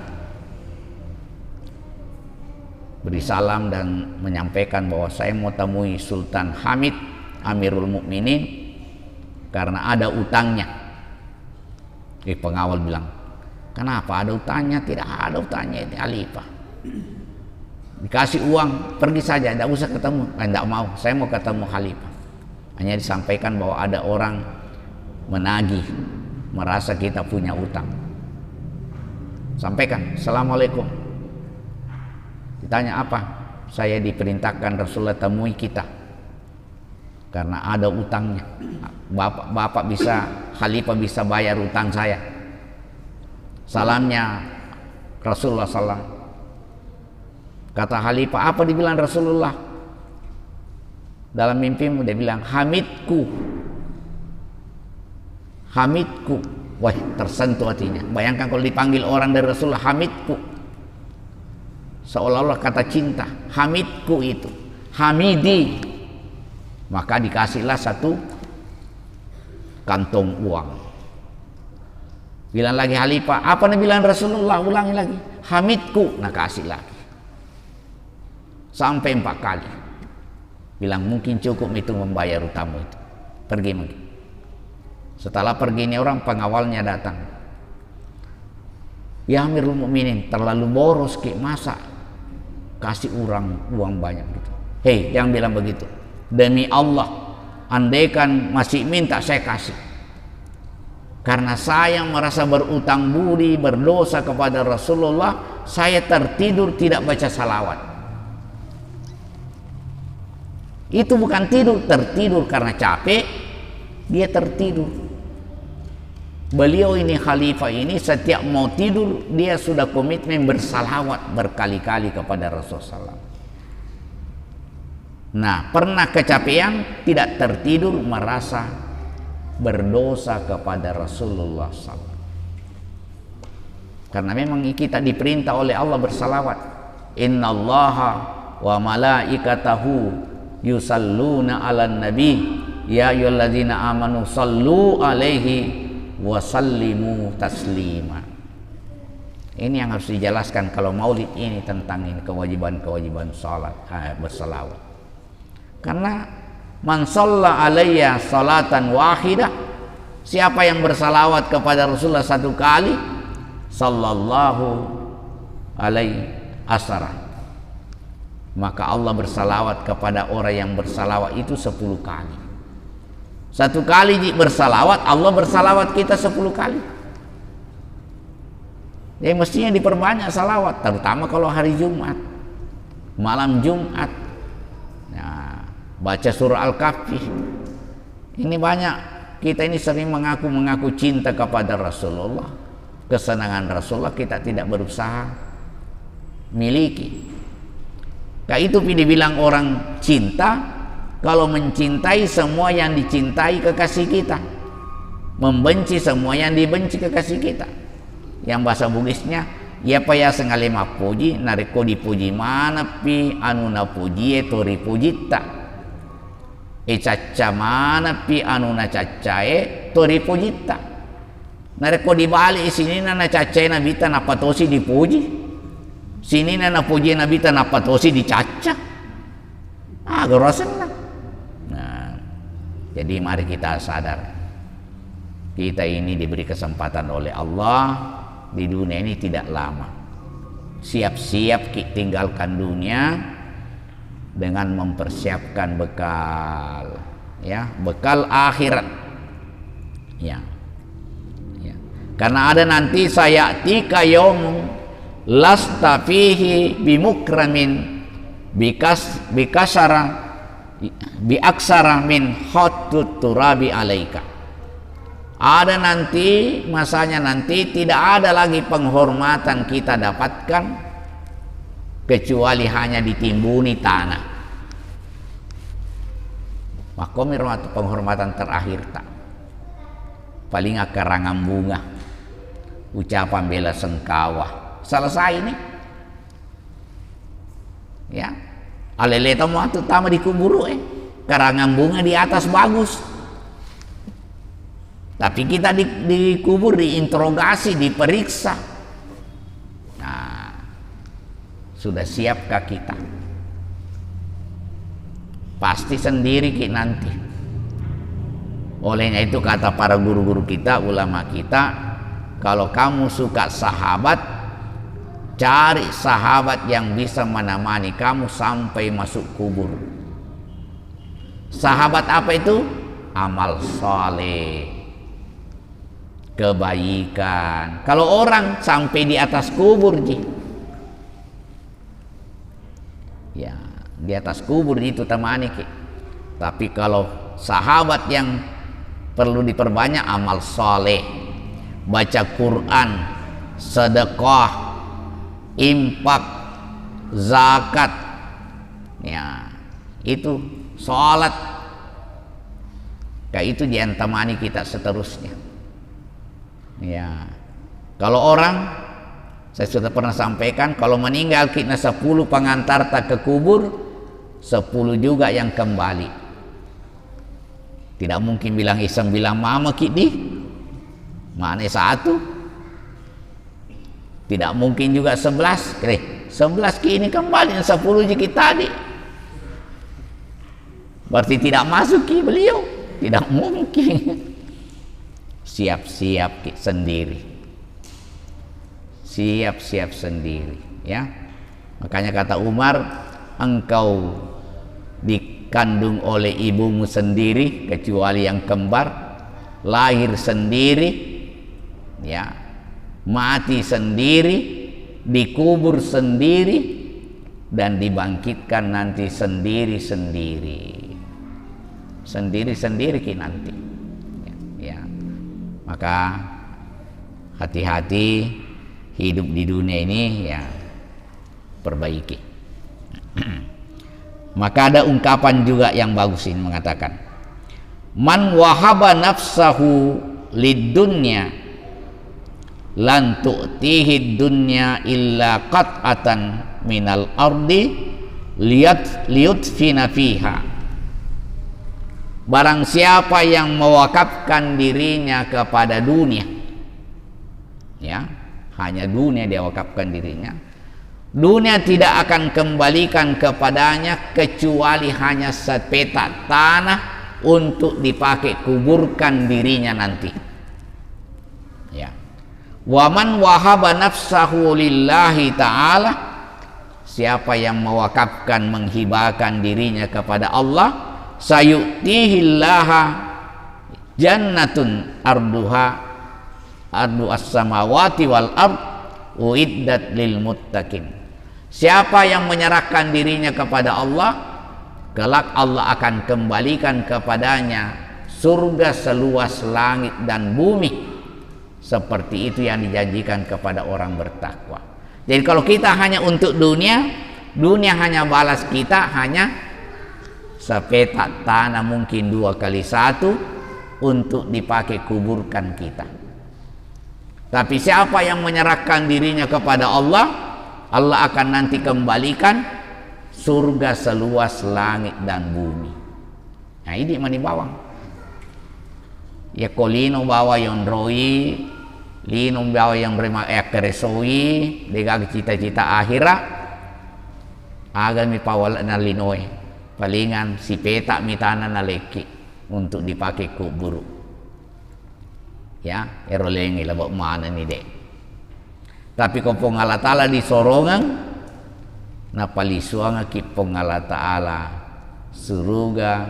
beri salam dan menyampaikan bahwa saya mau temui Sultan Hamid, Amirul Mukminin, karena ada utangnya. Pengawal bilang, kenapa ada utangnya? Tidak ada utangnya, ini Khalifah. dikasih uang, pergi saja, tidak usah ketemu. Tidak mau, saya mau ketemu khalifah. Hanya disampaikan bahwa ada orang menagih, merasa kita punya utang. Sampaikan, Assalamualaikum. Ditanya apa? Saya diperintahkan Rasulullah temui kita karena ada utangnya. Bapak bisa, khalifah bisa bayar utang saya. Salamnya Rasulullah SAW. Kata khalifah, apa dibilang Rasulullah? Dalam mimpimu dia bilang, Hamidku. Hamidku. Wah, tersentuh hatinya. Bayangkan kalau dipanggil orang dari Rasulullah, Hamidku. Seolah-olah kata cinta. Hamidku itu. Hamidi. Maka dikasihlah satu kantong uang. Bilang lagi khalifah, apa nih bilang Rasulullah? Ulangi lagi. Hamidku. Nah, kasih lagi. Sampai 4 kali. Bilang mungkin cukup itu membayar utangmu itu. Pergi mungkin. Setelah pergi ini orang, pengawalnya datang. Ya Amirul Mukminin, terlalu boros ke, masa kasih orang uang banyak gitu. Hei, jangan bilang begitu. Demi Allah, andaikan masih minta saya kasih. Karena saya merasa berutang budi, berdosa kepada Rasulullah, saya tertidur tidak baca salawat. Itu bukan tidur, tertidur karena capek, dia tertidur. Beliau ini khalifah ini setiap mau tidur dia sudah komitmen bersalawat berkali-kali kepada Rasulullah. Nah, pernah kecapean tidak tertidur merasa berdosa kepada Rasulullah SAW. Karena memang kita diperintah oleh Allah bersalawat. Innallaha wa malaikatahu yusalluna 'alan nabi ya ayyuhalladzina amanu sallu 'alaihi wa sallimu taslima. Ini yang harus dijelaskan kalau maulid ini tentang ini kewajiban-kewajiban salat, bersalawat. Karena man shalla alayya salatan wahidah, siapa yang bersalawat kepada Rasulullah 1 kali, sallallahu alaihi asara, maka Allah bersalawat kepada orang yang bersalawat itu 10 kali. 1 kali bersalawat, Allah bersalawat kita 10 kali. Jadi mestinya diperbanyak salawat, terutama kalau hari Jumat, malam Jumat. Nah, baca surah Al-Kahfi. Ini banyak, kita ini sering mengaku cinta kepada Rasulullah, kesenangan Rasulullah kita tidak berusaha miliki. Kayak itu dibilang orang cinta. Kalau mencintai semua yang dicintai kekasih kita, membenci semua yang dibenci kekasih kita. Yang bahasa Bugisnya, ya paya sengalema puji, nareko dipuji mana pi anu na puji tori pujita. Caca mana pi anu na cacae tori pujita. Nareko dibalik sini na cacae na bita na patosi dipuji. Sini na puji na bita na patosi dicaca. Gorosan lah. Jadi mari kita sadar, kita ini diberi kesempatan oleh Allah di dunia ini tidak lama. Siap-siap tinggalkan dunia dengan mempersiapkan bekal, ya, bekal akhirat. Ya. Karena ada nanti sayati yaum lasta fihi bimukramin bikasara biaksara min hotut turabi alaika. Ada nanti, masanya nanti tidak ada lagi penghormatan kita dapatkan kecuali hanya ditimbuni tanah. Makomir penghormatan terakhir tak paling karangan bunga, ucapan bela sengkawah, selesai ini ya. Alele tamu atu tama dikubur karangan bunga di atas bagus, tapi kita dikubur, diinterogasi, diperiksa. Nah, sudah siapkah kita? Pasti sendiri nanti. Olehnya itu kata para guru-guru kita, ulama kita, kalau kamu suka sahabat, cari sahabat yang bisa menemani kamu sampai masuk kubur. Sahabat apa itu? Amal soleh, kebaikan. Kalau orang sampai di atas kubur, ya di atas kubur itu temani ki. Tapi kalau sahabat yang perlu diperbanyak amal soleh, baca Quran, sedekah, infak, zakat, ya itu sholat, kayak itu diantamani kita seterusnya. Ya, kalau orang, saya sudah pernah sampaikan, kalau meninggal kita 10 pengantar tak ke kubur, 10 juga yang kembali. Tidak mungkin bilang iseng bilang mama kini mana 1. Tidak mungkin juga 11. 11 kini kembali, 10 jiki tadi. Berarti tidak masuk ki beliau. Tidak mungkin. Siap-siap sendiri. Siap-siap sendiri, ya. Makanya kata Umar, engkau dikandung oleh ibumu sendiri kecuali yang kembar, lahir sendiri, ya, mati sendiri, dikubur sendiri, dan dibangkitkan nanti sendiri-sendiri. Sendiri-sendiri ki nanti, ya. Maka hati-hati hidup di dunia ini, ya, perbaiki. Maka ada ungkapan juga yang bagus ini mengatakan, man wahaba nafsahu lid dunya lan tu'tihi dunya illa qat'atan minal ardi liyutfina fiha. Barang siapa yang mewakafkan dirinya kepada dunia, ya, hanya dunia dia wakafkan dirinya, dunia tidak akan kembalikan kepadanya kecuali hanya sepetak tanah untuk dipakai kuburkan dirinya nanti, ya. Waman wahaba nafsahu lillahi ta'ala, siapa yang mewakafkan, menghibahkan dirinya kepada Allah, sayu'tihillaha jannatun arduha ardu as-samawati wal ard uiddat lil muttaqin. Siapa yang menyerahkan dirinya kepada Allah, kelak Allah akan kembalikan kepadanya surga seluas langit dan bumi, seperti itu yang dijanjikan kepada orang bertakwa. Jadi kalau kita hanya untuk dunia, dunia hanya balas kita hanya sepetak tanah, mungkin 2 kali 1 untuk dipakai kuburkan kita. Tapi siapa yang menyerahkan dirinya kepada Allah, Allah akan nanti kembalikan surga seluas langit dan bumi. Nah ini mani bawang. Ya kolino bawa yang roi, lino bawa yang berima keresoi, dega cita-cita akhirat, agar mi pawal na linoe. Palingan si petak mitana na leki untuk dipakai kubur, ya, eroleng ilabok mana ni dek. Tapi kau pengala ta'ala di sorongan na palisuang ki pengala ta'ala suruga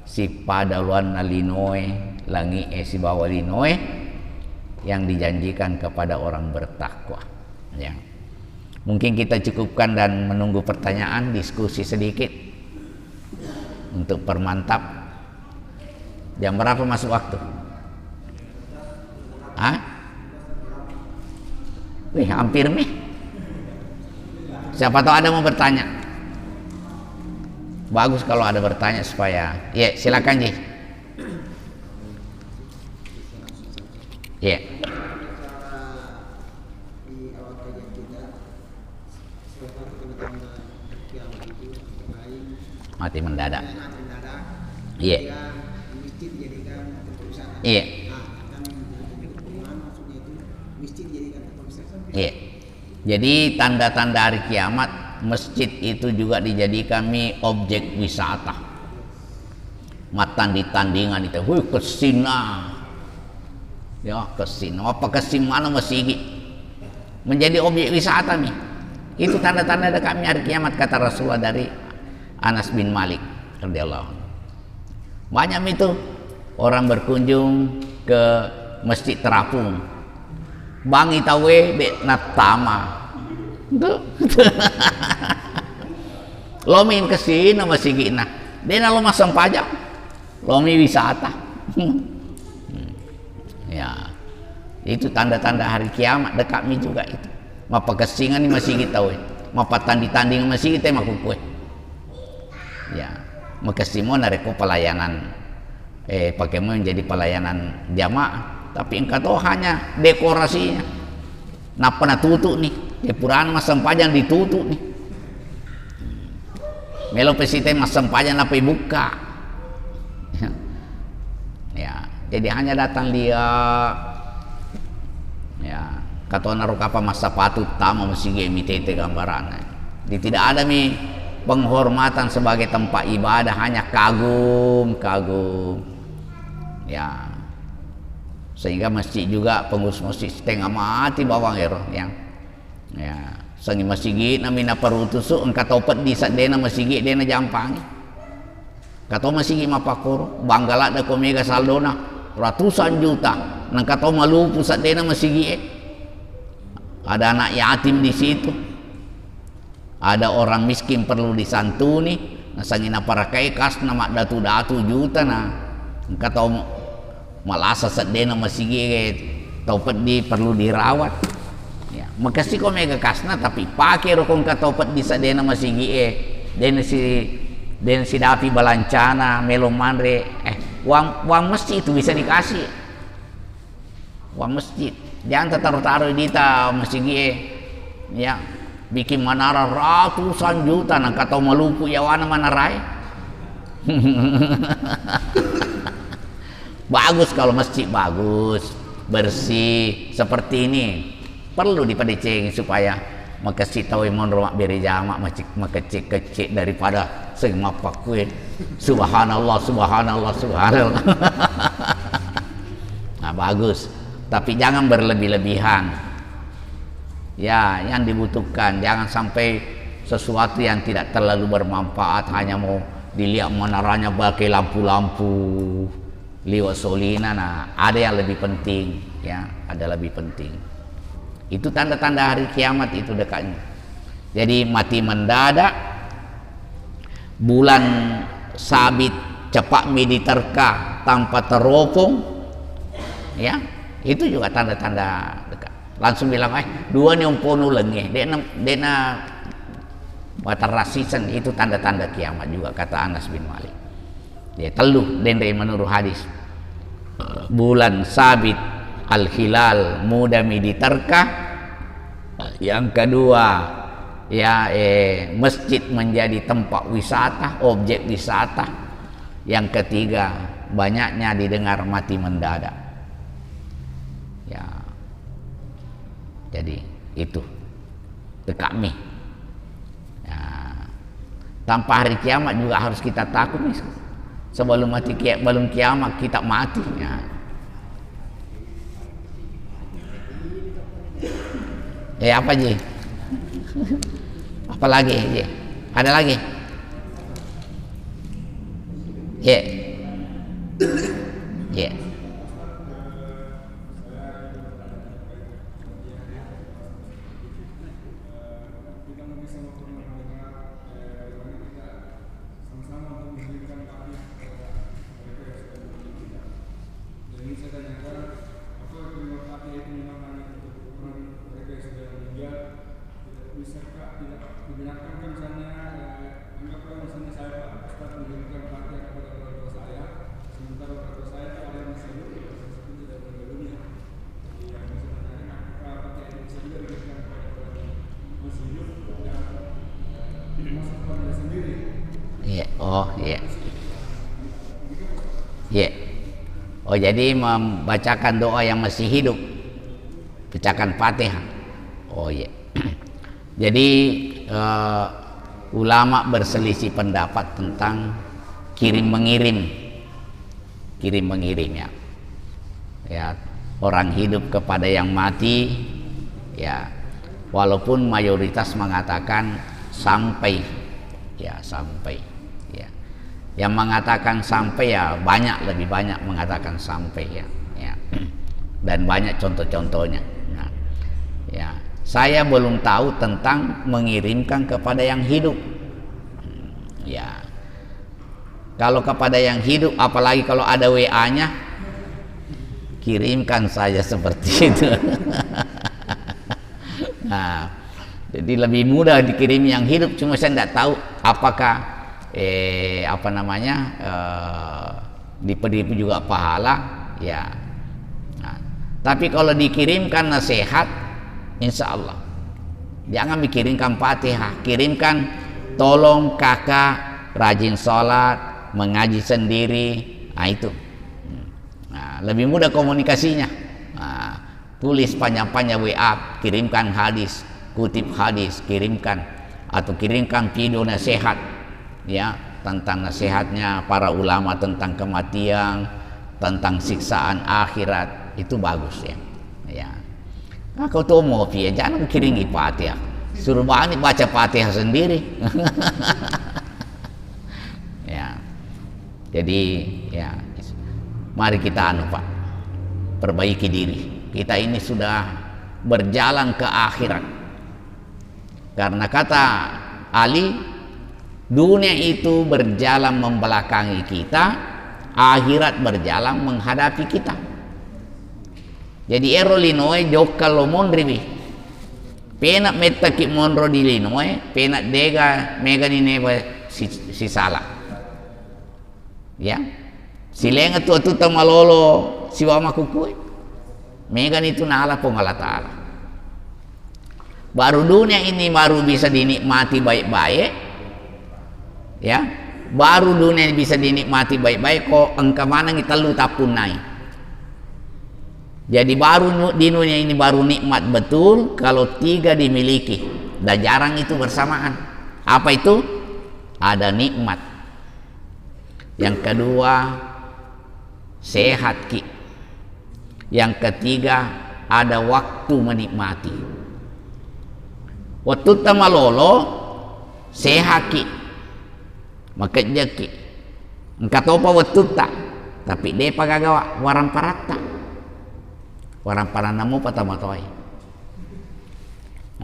si padaluan na linoe langi si bawa linoe yang dijanjikan kepada orang bertakwa, ya. Mungkin kita cukupkan dan menunggu pertanyaan, diskusi sedikit untuk permantap. Jam berapa masuk waktu? Wih, hampir nih. Siapa tahu ada mau bertanya. Bagus kalau ada bertanya supaya. Ya, silakan Ji. Ya. Mati mendadak. Iya. Iya. Iya. Jadi tanda-tanda hari kiamat, masjid itu juga dijadikan objek wisata. Matan di tandingan itu, kesina. Ya, kesina. Apa kesin mana masih? menjadi objek wisata nih. Itu tanda-tanda dekatnya hari kiamat kata Rasulullah dari Anas bin Malik radhiyallahu anhu. Banyak itu orang berkunjung ke Masjid Terapung. Bangi tawe dek natama. Lomin kesini masih gina. Dena lo masang pajak. Lomi wisata. Ya. Itu tanda-tanda hari kiamat dekatnya juga itu. Mapa kesingan ni masih kita we. Mapa tanding-tanding masih kita maku kue. Ya. Makasimo nareko pelayanan pakai menjadi pelayanan jamaah. Tapi engkau tahu hanya dekorasinya. Napa na tutup nih? Puraan mas sempajang ditutup nih. Melo pesite mas sempajang apa buka. Ya, jadi hanya datang dia. Ya, kata naruh apa masa patut tamu mesti mitete gambaran. Jadi tidak ada mi penghormatan sebagai tempat ibadah, hanya kagum. Ya. Sehingga masjid juga pengurus masjid setengah mati bawang yang ya sangi masjid namina parutusu engkau topet di sadena masjid dena jampang kata masjid mapakor banggala da komega saldona ratusan juta nang kata malupu sadena masjid ada anak yatim di situ, ada orang miskin perlu disantuni nasangina para kaikas nama datu juta nah kata malasa sedena masih topet di perlu dirawat ya makasih kau mega kasna tapi pakai rokong ka topet di sedena masih den si dapi balancana melomanre uang masjid itu bisa dikasih uang masjid jangan taruh di ta masih ya bikin menara ratusan juta nang kata maluku ya wana manarai. Bagus kalau masjid bagus, bersih seperti ini. Perlu dipadeceng supaya makasih tahu mon rumah beri jamak makecek daripada sing mapakuin. Subhanallah. Nah, bagus. Tapi jangan berlebih-lebihan. Ya, yang dibutuhkan jangan sampai sesuatu yang tidak terlalu bermanfaat hanya mau dilihat menaranya pakai lampu-lampu. Liwat solina, nah ada yang lebih penting, ya ada lebih penting. Itu tanda-tanda hari kiamat itu dekatnya. Jadi mati mendadak, bulan sabit cepat diterka tanpa teropong, ya itu juga tanda-tanda dekat. Langsung bilang, dua ni umponu lengeh, dena watarasisan itu tanda-tanda kiamat juga kata Anas bin Malik. Ya teluh dendai menurut hadis bulan sabit al-hilal mudami diterka. Yang kedua ya masjid menjadi tempat wisata, objek wisata. Yang ketiga banyaknya didengar mati mendadak. Ya jadi itu dekami ya, tanpa hari kiamat juga harus kita takut nih. Sebelum belum kiamat kita mati ya. Apa Ji? Apa lagi Ji? Ada lagi? Ya. Ya. Oh jadi membacakan doa yang masih hidup, bacakan Fatihah. Oh iya. Jadi ulama berselisih pendapat tentang kirim mengirim ya. Ya orang hidup kepada yang mati ya walaupun mayoritas mengatakan sampai, ya sampai, ya. Yang mengatakan sampai ya banyak, lebih banyak mengatakan sampai, ya, ya. Dan banyak contoh-contohnya. Nah, ya, saya belum tahu tentang mengirimkan kepada yang hidup. Ya, kalau kepada yang hidup, apalagi kalau ada WA-nya, kirimkan saja seperti itu. Nah, jadi lebih mudah dikirim yang hidup. Cuma saya tidak tahu apakah apa namanya diberi juga pahala, ya. Nah, tapi kalau dikirimkan nasihat, insya Allah jangan dikirimkan Fatihah, kirimkan tolong kakak rajin sholat, mengaji sendiri. Nah, itu lebih mudah komunikasinya. Nah, tulis panjang-panjang WA, kirimkan hadis, kutip hadis, kirimkan, atau kirimkan video nasihat, ya, tentang nasihatnya para ulama tentang kematian, tentang siksaan akhirat. Itu bagus, ya, ya. Nah, kau tahu mau ya, jangan kirimi Fatihah, suruh Bani baca Fatihah sendiri. Ya, jadi ya, mari kita Pak, perbaiki diri. Kita ini sudah berjalan ke akhirat. Karena kata Ali, dunia itu berjalan membelakangi kita, akhirat berjalan menghadapi kita. Jadi ero linoe jokkalo mondribi. Penak mettaki monro di linoe, penak dega megani neba si salah. Ya. Silenga tu tamalolo siwama kukui. Megan itu nala Allah Ta'ala. Baru dunia ini baru bisa dinikmati baik-baik, ya. Baru dunia bisa dinikmati baik-baik kok engkau mana kita lu tapunai. Jadi baru di dunia ini baru nikmat betul kalau tiga dimiliki, dan jarang itu bersamaan. Apa itu? Ada nikmat. Yang kedua, sehat ki. Yang ketiga, ada waktu menikmati. Waktu tamalolo sehat ki, maka jeki. Engkau tahu apa waktu tak? Tapi dia pagagawa warang parata. Warang paranamu patamatoi.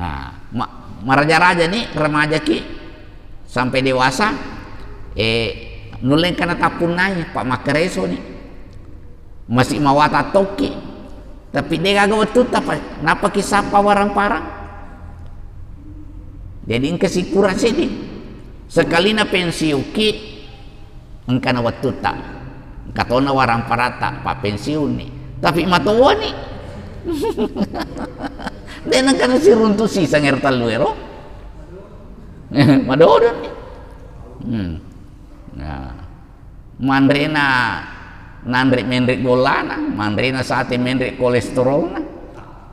Nah, maraja-raja nih remaja ki sampai dewasa, nuleng kana tapunai Pak Makareso nih. Masih mawata toki, tapi dia gak waktu apa? Napa kisapa warang parang? Jadi engkasi kurang sini. Sekali na pensiuki, engkana waktu tak. Katona warang parata, Pak pensiun nih. Tapi matawa nih. Dan engkana si runtuh si sangertal luero. Madodon nih. Nah, mandrena nandrik mendrik golana, mandrena sate mendrik kolesterol na,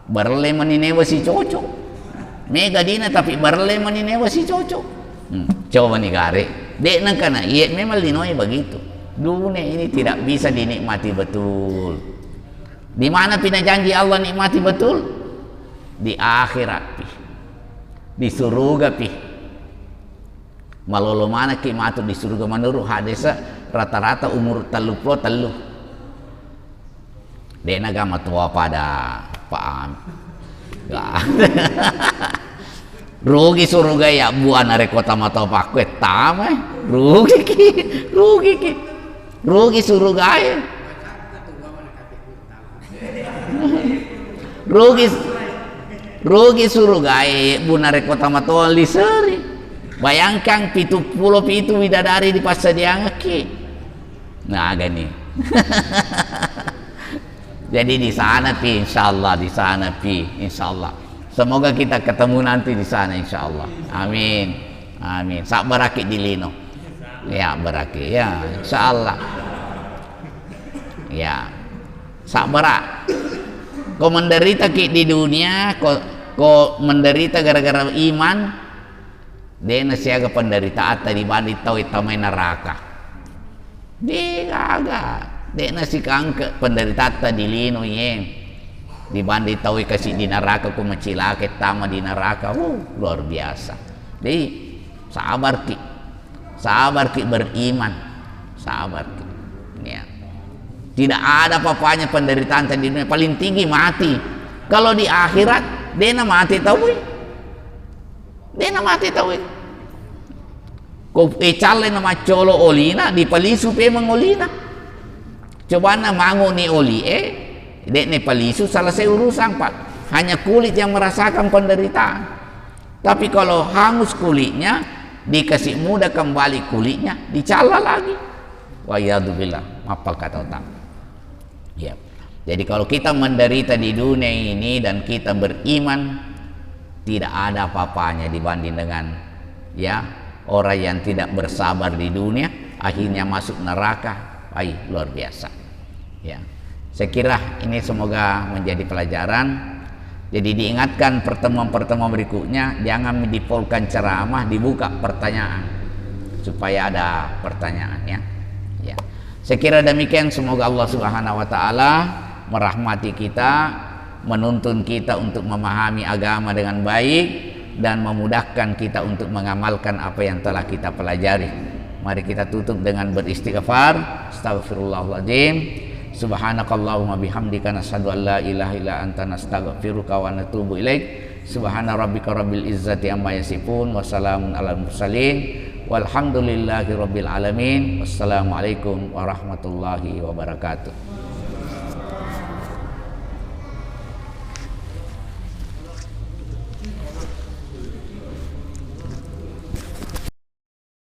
barle maninewa si cocok, mega dina tapi barle maninewa si cocok. Coba nih gare, dek nangkana, iya memang linoi begitu. Dunia ini tidak bisa dinikmati betul. Di mana pina janji Allah nikmati betul? Di akhirat, di surga pi. Malolo mana ki matu di surga menurut hadis rata-rata umur telu. Dena gama tua pada Pak Am. Rugi surga ya buana rekota mata pakwet tama. Rugi ki. Rugi surga ya. Rugi surga ya buana rekota mata liseri. Bayangkan 70 bidadari di pasadiang ki. Nah gini. Jadi di sana pi insyaallah, di sana pi insyaallah. Semoga kita ketemu nanti di sana insyaallah. Amin. Amin. Sak beraki di lino. Ya beraki ya insyaallah. Ya. Sak berak. Kau menderita ki di dunia, kau menderita gara-gara iman. Dena siaga penderitaan tadi bandi tau itamai neraka. Dia agak. Dena si kangke penderitaan tadi lino yeng. dibanding tahu kasih di neraka ku macilake tama di neraka. Luar biasa. Jadi sabar ki beriman, sabar ki. Ya. Tidak ada apa-apanya penderitaan di dunia, paling tinggi mati. Kalau di akhirat dena mati tahu. Dena mati tahu. Ko ecale nama colo olina di palisu pe mangolina. Coba na mangu ni oli dek ne palisu selesai urusan Pak. Hanya kulit yang merasakan penderitaan. Tapi kalau hangus kulitnya, dikasih muda kembali kulitnya, dicala lagi. Wa'iyadzubillah, apa kata otak. Ya. Jadi kalau kita menderita di dunia ini dan kita beriman, tidak ada apa-apanya dibanding dengan ya orang yang tidak bersabar di dunia, akhirnya masuk neraka. Luar biasa. Ya. Saya kira ini semoga menjadi pelajaran. Jadi diingatkan pertemuan-pertemuan berikutnya, jangan dipolkan ceramah, dibuka pertanyaan supaya ada pertanyaan ya. Ya. Saya kira demikian, semoga Allah Subhanahu wa taala merahmati kita, menuntun kita untuk memahami agama dengan baik dan memudahkan kita untuk mengamalkan apa yang telah kita pelajari. Mari kita tutup dengan beristighfar. Astaghfirullahaladzim. Subhanakallahumma bihamdika nasyhadu an la ilaha illa anta nastaghfiruka wa natubu ilaik. Subhana rabbika rabbil izzati amma yasifun wa salamun alal mursalin walhamdulillahi rabbil alamin. Wassalamualaikum warahmatullahi wabarakatuh.